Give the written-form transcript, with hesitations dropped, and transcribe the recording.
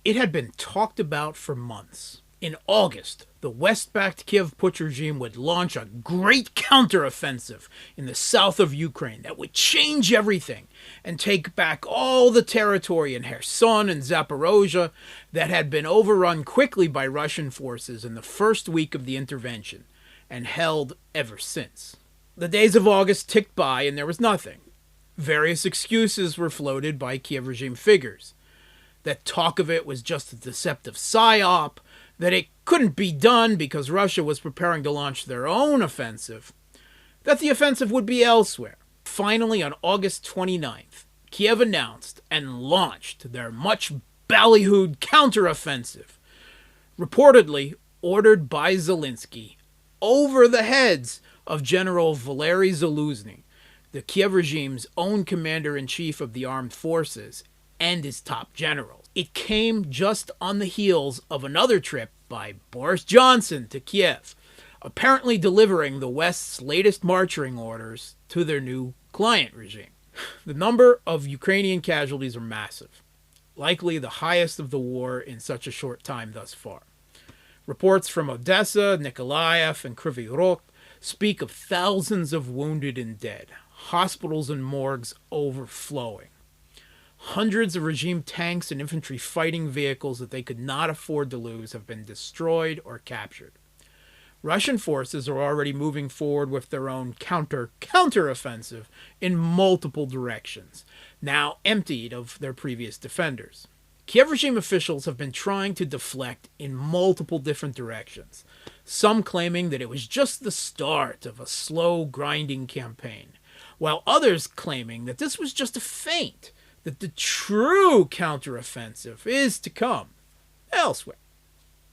It had been talked about for months. In August, the West-backed Kiev Putsch regime would launch a great counteroffensive in the south of Ukraine that would change everything and take back all the territory in Kherson and Zaporozhye that had been overrun quickly by Russian forces in the first week of the intervention and held ever since. The days of August ticked by and there was nothing. Various excuses were floated by Kiev regime figures. That talk of it was just a deceptive psyop, that it couldn't be done because Russia was preparing to launch their own offensive, that the offensive would be elsewhere. Finally, on August 29th, Kiev announced and launched their much ballyhooed counteroffensive, reportedly ordered by Zelensky, over the heads of General Valery Zaluzhny, the Kiev regime's own commander-in-chief of the armed forces, and his top generals. It came just on the heels of another trip by Boris Johnson to Kiev, apparently delivering the West's latest marching orders to their new client regime. The number of Ukrainian casualties are massive, likely the highest of the war in such a short time thus far. Reports from Odessa, Nikolaev, and Kryvyi Rog speak of thousands of wounded and dead, hospitals and morgues overflowing. Hundreds of regime tanks and infantry fighting vehicles that they could not afford to lose have been destroyed or captured. Russian forces are already moving forward with their own counteroffensive in multiple directions, now emptied of their previous defenders. Kiev regime officials have been trying to deflect in multiple different directions, some claiming that it was just the start of a slow, grinding campaign, while others claiming that this was just a feint, that the true counteroffensive is to come elsewhere.